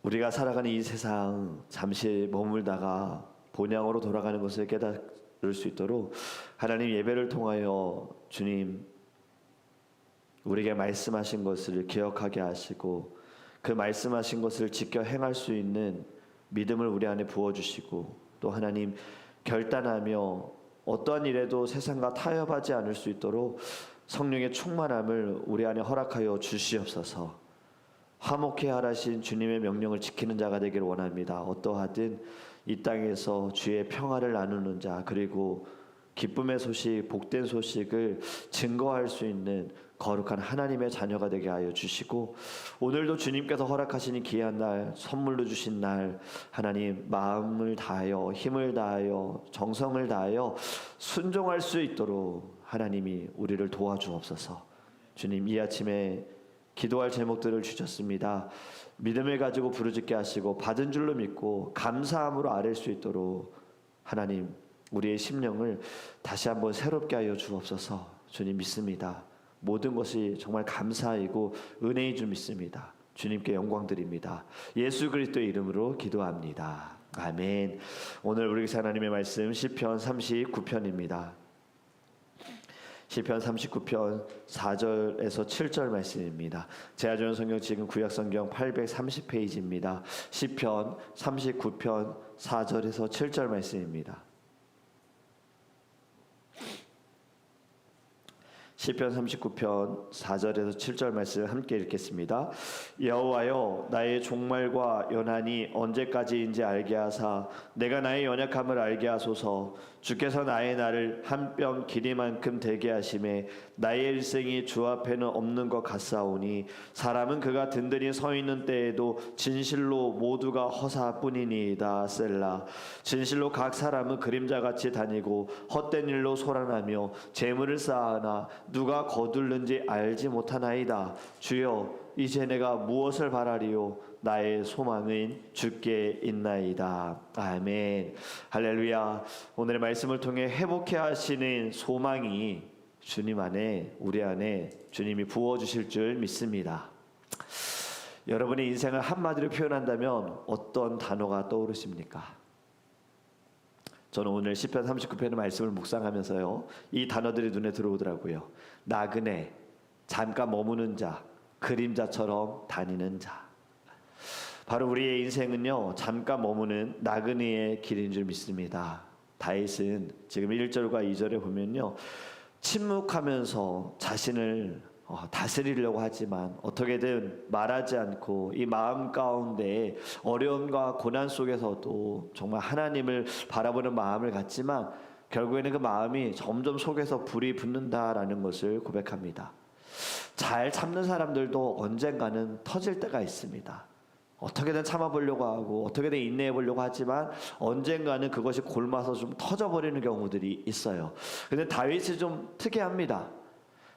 우리가 살아가는 이 세상 잠시 머물다가 본향으로 돌아가는 것을 깨달을 수 있도록 하나님 예배를 통하여 주님 우리에게 말씀하신 것을 기억하게 하시고 그 말씀하신 것을 지켜 행할 수 있는 믿음을 우리 안에 부어주시고 또 하나님 결단하며 어떠한 일에도 세상과 타협하지 않을 수 있도록 성령의 충만함을 우리 안에 허락하여 주시옵소서. 화목해 하라신 주님의 명령을 지키는 자가 되기를 원합니다. 어떠하든 이 땅에서 주의 평화를 나누는 자 그리고 기쁨의 소식, 복된 소식을 증거할 수 있는 거룩한 하나님의 자녀가 되게 하여 주시고 오늘도 주님께서 허락하시는 귀한 날, 선물로 주신 날 하나님 마음을 다하여 힘을 다하여 정성을 다하여 순종할 수 있도록 하나님이 우리를 도와주옵소서. 주님 이 아침에 기도할 제목들을 주셨습니다. 믿음을 가지고 부르짖게 하시고 받은 줄로 믿고 감사함으로 아뢰 수 있도록 하나님 우리의 심령을 다시 한번 새롭게 하여 주옵소서. 주님 믿습니다. 모든 것이 정말 감사이고 은혜인 줄 믿습니다. 주님께 영광 드립니다. 예수 그리스도의 이름으로 기도합니다. 아멘. 오늘 우리 하나님의 말씀 시편 39편입니다. 시편 39편 4절에서 7절 말씀입니다. 제아전 성경 지금 구약성경 830페이지입니다. 시편 39편 4절에서 7절 말씀입니다. 시편 39편 4절에서 7절 말씀 함께 읽겠습니다. 여호와여 나의 종말과 연한이 언제까지인지 알게 하사 내가 나의 연약함을 알게 하소서. 주께서 나의 날을 한 뼘 길이만큼 되게 하심에 나의 일생이 주 앞에는 없는 것 같사오니 사람은 그가 든든히 서 있는 때에도 진실로 모두가 허사뿐이니이다. 셀라. 진실로 각 사람은 그림자같이 다니고 헛된 일로 소란하며 재물을 쌓아나 누가 거둘는지 알지 못하나이다. 주여 이제 내가 무엇을 바라리요 나의 소망은 주께 있나이다. 아멘. 할렐루야. 오늘의 말씀을 통해 회복해 하시는 소망이 주님 안에 우리 안에 주님이 부어주실 줄 믿습니다. 여러분의 인생을 한마디로 표현한다면 어떤 단어가 떠오르십니까? 저는 오늘 시편 39편의 말씀을 묵상하면서요 이 단어들이 눈에 들어오더라고요. 나그네, 잠깐 머무는 자, 그림자처럼 다니는 자. 바로 우리의 인생은요 잠깐 머무는 나그네의 길인 줄 믿습니다. 다윗은 지금 1절과 2절에 보면요 침묵하면서 자신을 다스리려고 하지만 어떻게든 말하지 않고 이 마음 가운데 어려움과 고난 속에서도 정말 하나님을 바라보는 마음을 갖지만 결국에는 그 마음이 점점 속에서 불이 붙는다라는 것을 고백합니다. 잘 참는 사람들도 언젠가는 터질 때가 있습니다. 어떻게든 참아보려고 하고 어떻게든 인내해보려고 하지만 언젠가는 그것이 골마서 좀 터져버리는 경우들이 있어요. 근데 다윗이 좀 특이합니다.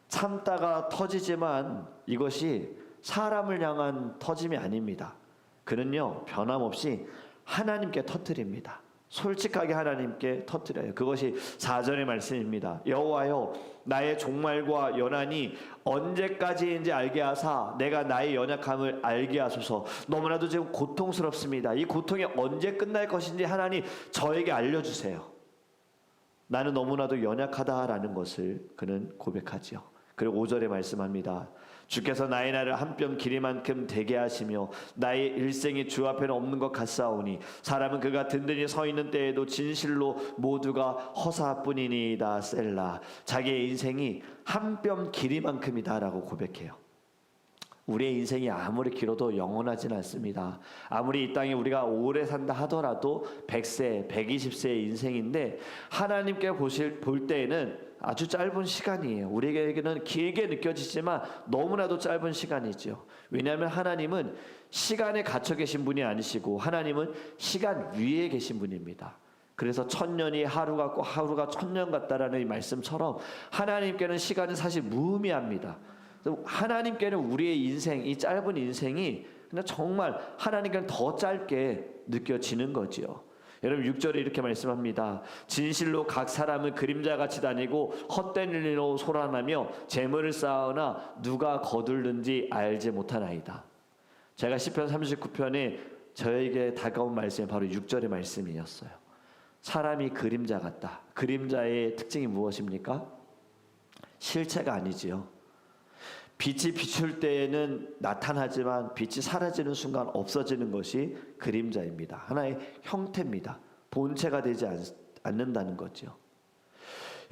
참다가 터지지만 이것이 사람을 향한 터짐이 아닙니다. 그는요 변함없이 하나님께 터뜨립니다. 솔직하게 하나님께 터뜨려요. 그것이 4절의 말씀입니다. 여호와여 나의 종말과 연한이 언제까지인지 알게 하사 내가 나의 연약함을 알게 하소서. 너무나도 지금 고통스럽습니다. 이 고통이 언제 끝날 것인지 하나님 저에게 알려주세요. 나는 너무나도 연약하다라는 것을 그는 고백하지요. 그리고 5절에 말씀합니다. 주께서 나의 날을 한 뼘 길이만큼 되게 하시며 나의 일생이 주 앞에는 없는 것 같사오니 사람은 그가 든든히 서 있는 때에도 진실로 모두가 허사뿐이니이다. 셀라. 자기의 인생이 한 뼘 길이만큼이다 라고 고백해요. 우리의 인생이 아무리 길어도 영원하진 않습니다. 아무리 이 땅에 우리가 오래 산다 하더라도 100세, 120세의 인생인데 하나님께 볼 때에는 아주 짧은 시간이에요. 우리에게는 길게 느껴지지만 너무나도 짧은 시간이죠. 왜냐하면 하나님은 시간에 갇혀 계신 분이 아니시고 하나님은 시간 위에 계신 분입니다. 그래서 1000년이 하루 같고 하루가 1000년 같다라는 이 말씀처럼 하나님께는 시간은 사실 무의미합니다. 하나님께는 우리의 인생, 이 짧은 인생이 그냥 정말 하나님께는 더 짧게 느껴지는 거지요. 여러분 6절에 이렇게 말씀합니다. 진실로 각 사람은 그림자같이 다니고 헛된 일로 소란하며 재물을 쌓으나 누가 거둘는지 알지 못하나이다. 제가 시편 39편에 저에게 다가온 말씀이 바로 6절의 말씀이었어요. 사람이 그림자 같다. 그림자의 특징이 무엇입니까? 실체가 아니지요. 빛이 비출 때에는 나타나지만 빛이 사라지는 순간 없어지는 것이 그림자입니다. 하나의 형태입니다. 본체가 되지 않는다는 거죠.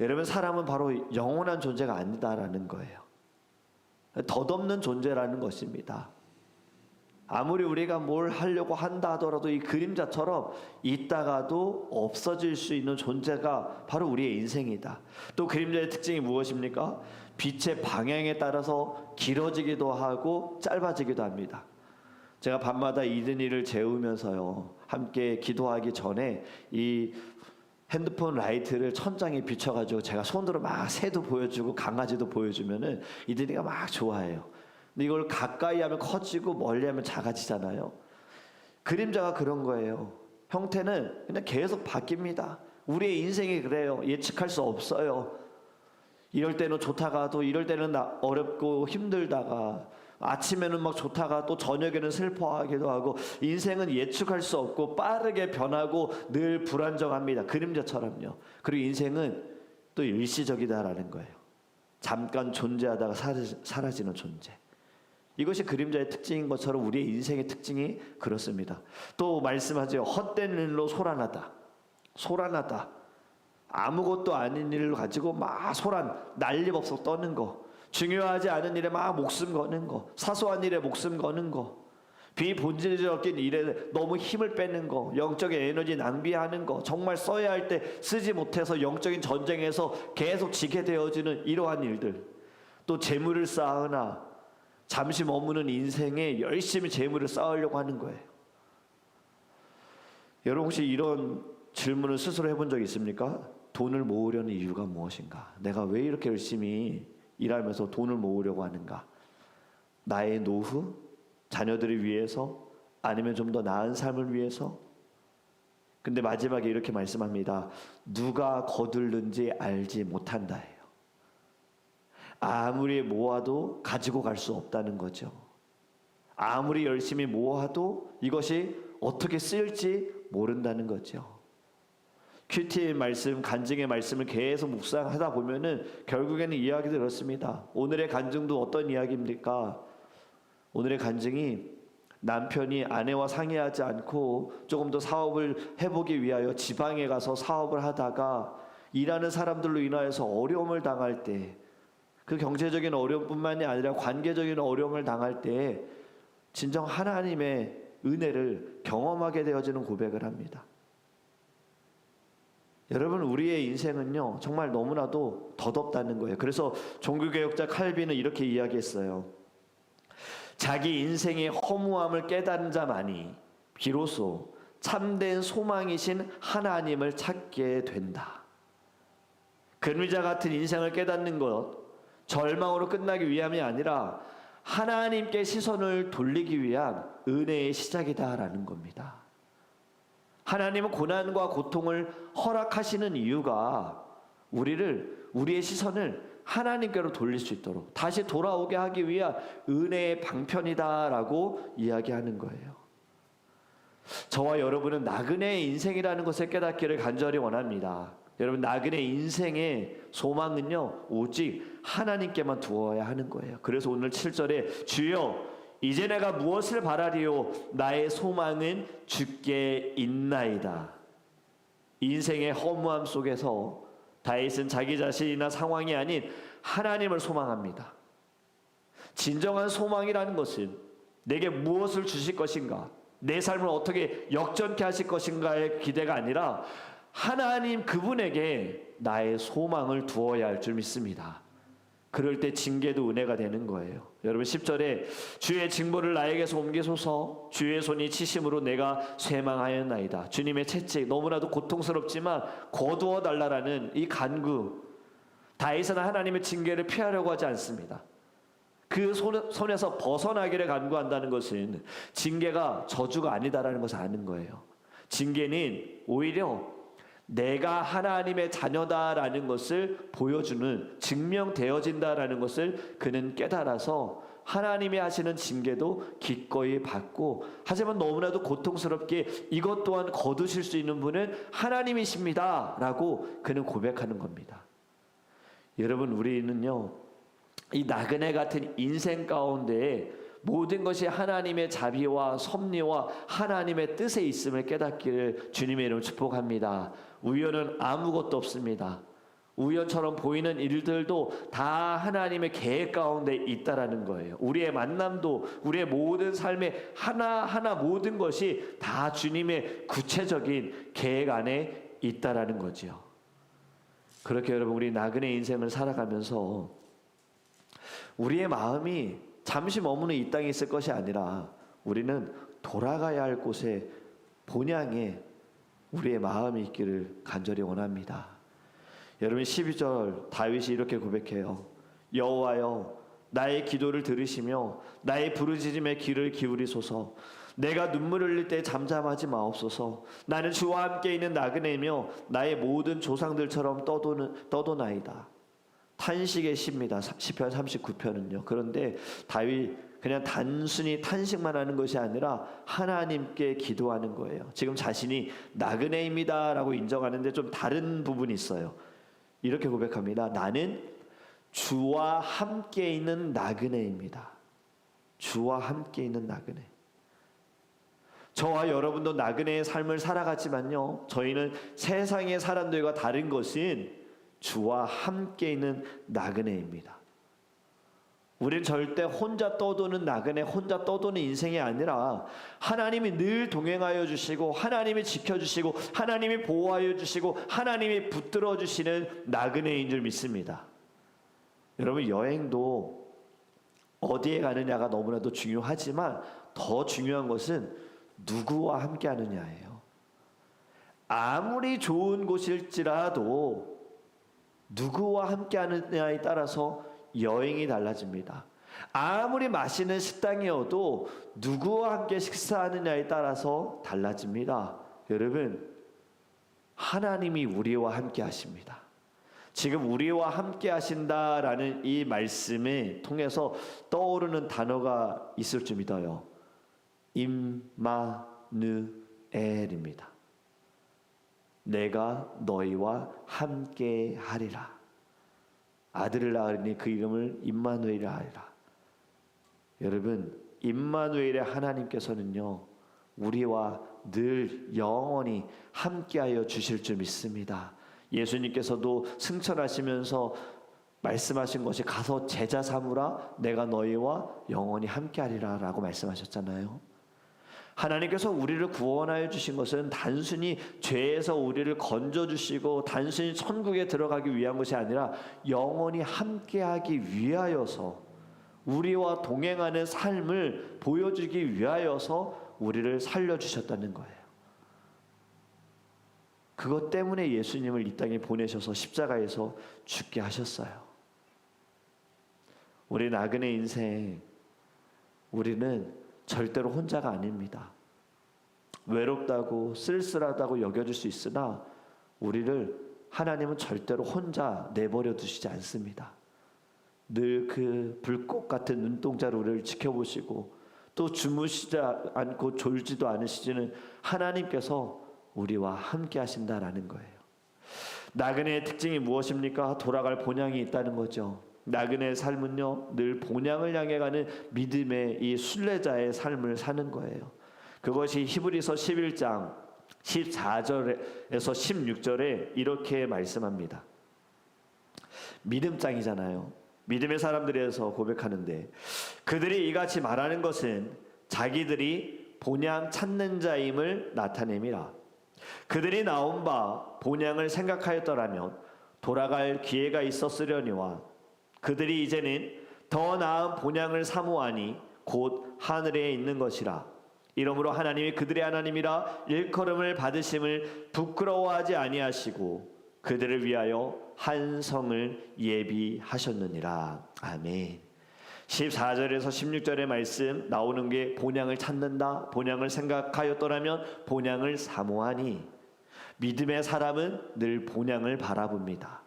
여러분, 사람은 바로 영원한 존재가 아니다라는 거예요. 덧없는 존재라는 것입니다. 아무리 우리가 뭘 하려고 한다 하더라도 이 그림자처럼 있다가도 없어질 수 있는 존재가 바로 우리의 인생이다. 또 그림자의 특징이 무엇입니까? 빛의 방향에 따라서 길어지기도 하고 짧아지기도 합니다. 제가 밤마다 이든이를 재우면서요, 함께 기도하기 전에 이 핸드폰 라이트를 천장에 비춰가지고 제가 손으로 막 새도 보여주고 강아지도 보여주면은 이든이가 막 좋아해요. 근데 이걸 가까이 하면 커지고 멀리 하면 작아지잖아요. 그림자가 그런 거예요. 형태는 그냥 계속 바뀝니다. 우리의 인생이 그래요. 예측할 수 없어요. 이럴 때는 좋다가 또 이럴 때는 어렵고 힘들다가, 아침에는 막 좋다가 또 저녁에는 슬퍼하기도 하고, 인생은 예측할 수 없고 빠르게 변하고 늘 불안정합니다. 그림자처럼요. 그리고 인생은 또 일시적이다라는 거예요. 잠깐 존재하다가 사라지는 존재. 이것이 그림자의 특징인 것처럼 우리의 인생의 특징이 그렇습니다. 또 말씀하죠. 헛된 일로 소란하다. 소란하다. 아무것도 아닌 일을 가지고 막 소란, 난리법석 떠는 거. 중요하지 않은 일에 막 목숨 거는 거. 사소한 일에 목숨 거는 거. 비본질적인 일에 너무 힘을 빼는 거. 영적인 에너지 낭비하는 거. 정말 써야 할 때 쓰지 못해서 영적인 전쟁에서 계속 지게 되어지는 이러한 일들. 또 재물을 쌓으나 잠시 머무는 인생에 열심히 재물을 쌓으려고 하는 거예요. 여러분, 혹시 이런 질문을 스스로 해본 적 있습니까? 돈을 모으려는 이유가 무엇인가? 내가 왜 이렇게 열심히 일하면서 돈을 모으려고 하는가? 나의 노후? 자녀들을 위해서? 아니면 좀 더 나은 삶을 위해서? 근데 마지막에 이렇게 말씀합니다. 누가 거둘는지 알지 못한다예요. 아무리 모아도 가지고 갈 수 없다는 거죠. 아무리 열심히 모아도 이것이 어떻게 쓰일지 모른다는 거죠. 큐티의 말씀, 간증의 말씀을 계속 묵상하다 보면은 결국에는 이야기 들었습니다. 오늘의 간증도 어떤 이야기입니까? 오늘의 간증이 남편이 아내와 상의하지 않고 조금 더 사업을 해보기 위하여 지방에 가서 사업을 하다가 일하는 사람들로 인하여서 어려움을 당할 때, 그 경제적인 어려움뿐만이 아니라 관계적인 어려움을 당할 때 진정 하나님의 은혜를 경험하게 되어지는 고백을 합니다. 여러분, 우리의 인생은요 정말 너무나도 덧없다는 거예요. 그래서 종교개혁자 칼빈은 이렇게 이야기했어요. 자기 인생의 허무함을 깨달은 자만이 비로소 참된 소망이신 하나님을 찾게 된다. 그림자 같은 인생을 깨닫는 것, 절망으로 끝나기 위함이 아니라 하나님께 시선을 돌리기 위한 은혜의 시작이다라는 겁니다. 하나님은 고난과 고통을 허락하시는 이유가 우리의 시선을 하나님께로 돌릴 수 있도록 다시 돌아오게 하기 위한 은혜의 방편이다라고 이야기하는 거예요. 저와 여러분은 나그네의 인생이라는 것을 깨닫기를 간절히 원합니다. 여러분, 나그네 인생의 소망은요 오직 하나님께만 두어야 하는 거예요. 그래서 오늘 7절에 주여 이제 내가 무엇을 바라리요 나의 소망은 주께 있나이다. 인생의 허무함 속에서 다윗은 자기 자신이나 상황이 아닌 하나님을 소망합니다. 진정한 소망이라는 것은 내게 무엇을 주실 것인가, 내 삶을 어떻게 역전케 하실 것인가의 기대가 아니라 하나님 그분에게 나의 소망을 두어야 할 줄 믿습니다. 그럴 때 징계도 은혜가 되는 거예요. 여러분 10절에 주의 징벌을 나에게서 옮기소서, 주의 손이 치심으로 내가 쇠망하였나이다. 주님의 채찍, 너무나도 고통스럽지만 거두어 달라라는 이 간구. 다윗은 하나님의 징계를 피하려고 하지 않습니다. 그 손에서 벗어나기를 간구한다는 것은 징계가 저주가 아니다라는 것을 아는 거예요. 징계는 오히려 내가 하나님의 자녀다라는 것을 보여주는, 증명되어진다라는 것을 그는 깨달아서 하나님이 하시는 징계도 기꺼이 받고, 하지만 너무나도 고통스럽게 이것 또한 거두실 수 있는 분은 하나님이십니다 라고 그는 고백하는 겁니다. 여러분, 우리는요, 이 나그네 같은 인생 가운데에 모든 것이 하나님의 자비와 섭리와 하나님의 뜻에 있음을 깨닫기를 주님의 이름으로 축복합니다. 우연은 아무것도 없습니다. 우연처럼 보이는 일들도 다 하나님의 계획 가운데 있다라는 거예요. 우리의 만남도, 우리의 모든 삶의 하나하나 모든 것이 다 주님의 구체적인 계획 안에 있다라는 거지요. 그렇게 여러분, 우리 나그네 인생을 살아가면서 우리의 마음이 잠시 머무는 이 땅에 있을 것이 아니라 우리는 돌아가야 할 곳에, 본향에 우리의 마음이 있기를 간절히 원합니다. 여러분, 12절 다윗이 이렇게 고백해요. 여호와여, 나의 기도를 들으시며 나의 부르짖음에 귀를 기울이소서. 내가 눈물을 흘릴 때 잠잠하지 마옵소서. 나는 주와 함께 있는 나그네며 나의 모든 조상들처럼 떠도나이다. 탄식의 시입니다. 시편 39편은요. 그런데 다윗 그냥 단순히 탄식만 하는 것이 아니라 하나님께 기도하는 거예요. 지금 자신이 나그네입니다 라고 인정하는데 좀 다른 부분이 있어요. 이렇게 고백합니다. 나는 주와 함께 있는 나그네입니다. 주와 함께 있는 나그네. 저와 여러분도 나그네의 삶을 살아갔지만요, 저희는 세상의 사람들과 다른 것은 주와 함께 있는 나그네입니다. 우리는 절대 혼자 떠도는 나그네, 혼자 떠도는 인생이 아니라 하나님이 늘 동행하여 주시고, 하나님이 지켜주시고, 하나님이 보호하여 주시고, 하나님이 붙들어 주시는 나그네인 줄 믿습니다. 여러분, 여행도 어디에 가느냐가 너무나도 중요하지만 더 중요한 것은 누구와 함께 하느냐예요. 아무리 좋은 곳일지라도 누구와 함께 하느냐에 따라서 여행이 달라집니다. 아무리 맛있는 식당이어도 누구와 함께 식사하느냐에 따라서 달라집니다. 여러분, 하나님이 우리와 함께 하십니다. 지금 우리와 함께 하신다라는 이 말씀을 통해서 떠오르는 단어가 있을 줄 믿어요. 임마누엘입니다. 내가 너희와 함께 하리라. 아들을 낳으니 그 이름을 임마누엘이라 하리라. 여러분, 임마누엘의 하나님께서는요, 우리와 늘 영원히 함께하여 주실 줄 믿습니다. 예수님께서도 승천하시면서 말씀하신 것이 가서 제자 삼으라, 내가 너희와 영원히 함께하리라 라고 말씀하셨잖아요. 하나님께서 우리를 구원하여 주신 것은 단순히 죄에서 우리를 건져주시고 단순히 천국에 들어가기 위한 것이 아니라 영원히 함께하기 위하여서, 우리와 동행하는 삶을 보여주기 위하여서 우리를 살려주셨다는 거예요. 그것 때문에 예수님을 이 땅에 보내셔서 십자가에서 죽게 하셨어요. 우리 나그네 인생, 우리는 절대로 혼자가 아닙니다. 외롭다고 쓸쓸하다고 여겨질 수 있으나 우리를 하나님은 절대로 혼자 내버려 두시지 않습니다. 늘 그 불꽃 같은 눈동자로 우리를 지켜보시고 또 주무시지 않고 졸지도 않으시지는 하나님께서 우리와 함께 하신다라는 거예요. 나그네의 특징이 무엇입니까? 돌아갈 본향이 있다는 거죠. 나그네의 삶은요, 늘 본향을 향해 가는 믿음의 이 순례자의 삶을 사는 거예요. 그것이 히브리서 11장 14절에서 16절에 이렇게 말씀합니다. 믿음장이잖아요. 믿음의 사람들에서 고백하는데, 그들이 이같이 말하는 것은 자기들이 본향 찾는 자임을 나타냄이라. 그들이 나온 바 본향을 생각하였더라면 돌아갈 기회가 있었으려니와 그들이 이제는 더 나은 본향을 사모하니 곧 하늘에 있는 것이라. 이러므로 하나님이 그들의 하나님이라 일컬음을 받으심을 부끄러워하지 아니하시고 그들을 위하여 한 성을 예비하셨느니라. 아멘. 14절에서 16절의 말씀 나오는 게 본향을 찾는다, 본향을 생각하였더라면 본향을 사모하니. 믿음의 사람은 늘 본향을 바라봅니다.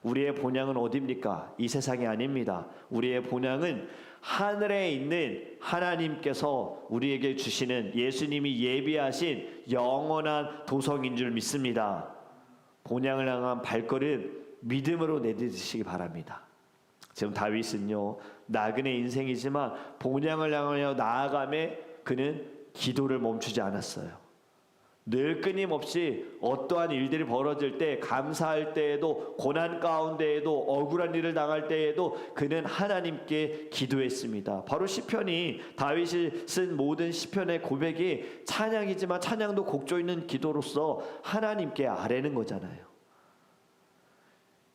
우리의 본향은 어디입니까? 이 세상이 아닙니다. 우리의 본향은 하늘에 있는 하나님께서 우리에게 주시는 예수님이 예비하신 영원한 도성인 줄 믿습니다. 본향을 향한 발걸음 믿음으로 내딛으시기 바랍니다. 지금 다윗은요, 나그네 인생이지만 본향을 향하여 나아감에 그는 기도를 멈추지 않았어요. 늘 끊임없이 어떠한 일들이 벌어질 때, 감사할 때에도, 고난 가운데에도, 억울한 일을 당할 때에도 그는 하나님께 기도했습니다. 바로 시편이, 다윗이 쓴 모든 시편의 고백이 찬양이지만 찬양도 곡조 있는 기도로서 하나님께 아뢰는 거잖아요.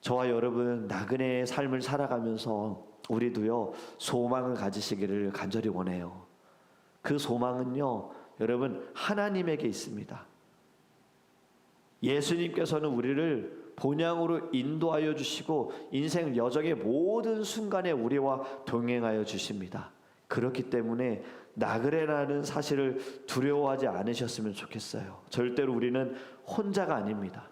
저와 여러분 나그네의 삶을 살아가면서 우리도요, 소망을 가지시기를 간절히 원해요. 그 소망은요, 여러분 하나님에게 있습니다. 예수님께서는 우리를 본향으로 인도하여 주시고 인생 여정의 모든 순간에 우리와 동행하여 주십니다. 그렇기 때문에 나그네라는 사실을 두려워하지 않으셨으면 좋겠어요. 절대로 우리는 혼자가 아닙니다.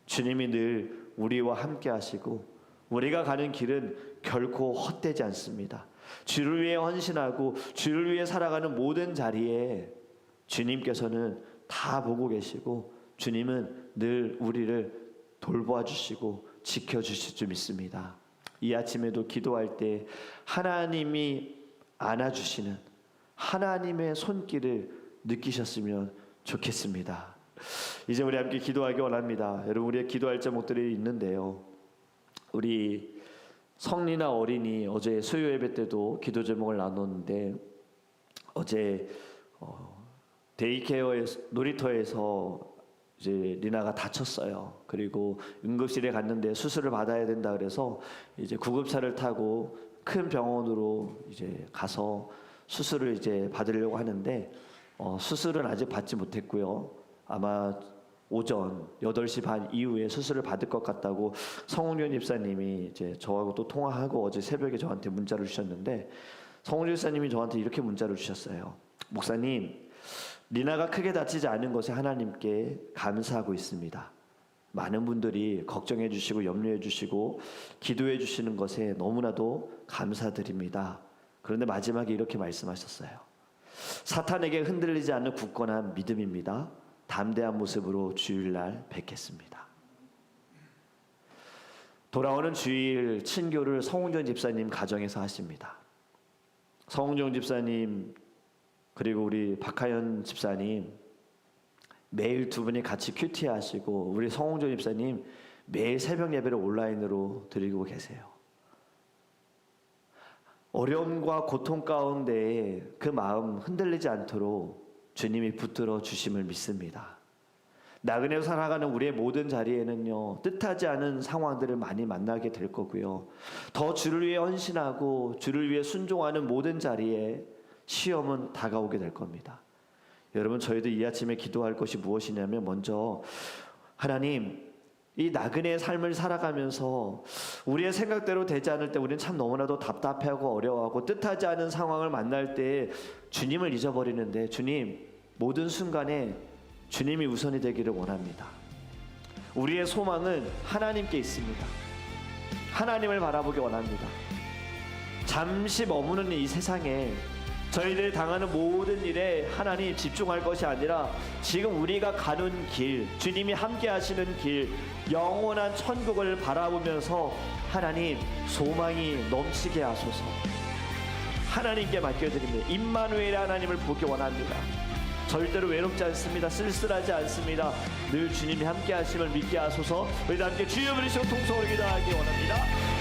주님이 늘 우리와 함께 하시고 우리가 가는 길은 결코 헛되지 않습니다. 주를 위해 헌신하고 주를 위해 살아가는 모든 자리에 주님께서는 다 보고 계시고 주님은 늘 우리를 돌보아 주시고 지켜주실 줄 믿습니다. 이 아침에도 기도할 때 하나님이 안아주시는 하나님의 손길을 느끼셨으면 좋겠습니다. 이제 우리 함께 기도하기 원합니다. 여러분, 우리의 기도할 제목들이 있는데요, 우리 성리나 어린이 어제 수요 예배 때도 기도 제목을 나눴는데, 어제 데이케어 놀이터에서 이제 리나가 다쳤어요. 그리고 응급실에 갔는데 수술을 받아야 된다 그래서 이제 구급차를 타고 큰 병원으로 이제 가서 수술을 이제 받으려고 하는데 수술은 아직 받지 못했고요. 아마 오전 8시 반 이후에 수술을 받을 것 같다고 성훈련 집사님이 이제 저하고 또 통화하고 어제 새벽에 저한테 문자를 주셨는데, 성훈련 집사님이 저한테 이렇게 문자를 주셨어요. 목사님, 리나가 크게 다치지 않은 것에 하나님께 감사하고 있습니다. 많은 분들이 걱정해 주시고 염려해 주시고 기도해 주시는 것에 너무나도 감사드립니다. 그런데 마지막에 이렇게 말씀하셨어요. 사탄에게 흔들리지 않는 굳건한 믿음입니다. 담대한 모습으로 주일날 뵙겠습니다. 돌아오는 주일 친교를 성웅정 집사님 가정에서 하십니다. 성웅정 집사님 그리고 우리 박하연 집사님 매일 두 분이 같이 큐티 하시고, 우리 성홍조 집사님 매일 새벽 예배를 온라인으로 드리고 계세요. 어려움과 고통 가운데 그 마음 흔들리지 않도록 주님이 붙들어 주심을 믿습니다. 나그네로 살아가는 우리의 모든 자리에는요, 뜻하지 않은 상황들을 많이 만나게 될 거고요, 더 주를 위해 헌신하고 주를 위해 순종하는 모든 자리에 시험은 다가오게 될 겁니다. 여러분, 저희도 이 아침에 기도할 것이 무엇이냐면, 먼저 하나님, 이 나그네의 삶을 살아가면서 우리의 생각대로 되지 않을 때 우리는 참 너무나도 답답해하고 어려워하고 뜻하지 않은 상황을 만날 때 주님을 잊어버리는데, 주님, 모든 순간에 주님이 우선이 되기를 원합니다. 우리의 소망은 하나님께 있습니다. 하나님을 바라보기 원합니다. 잠시 머무는 이 세상에 저희들이 당하는 모든 일에 하나님 집중할 것이 아니라 지금 우리가 가는 길, 주님이 함께 하시는 길, 영원한 천국을 바라보면서 하나님 소망이 넘치게 하소서. 하나님께 맡겨드립니다. 임마누엘의 하나님을 보기 원합니다. 절대로 외롭지 않습니다. 쓸쓸하지 않습니다. 늘 주님이 함께 하심을 믿게 하소서. 우리 다 함께 주여 부르시고 통성으로 기도하기 원합니다.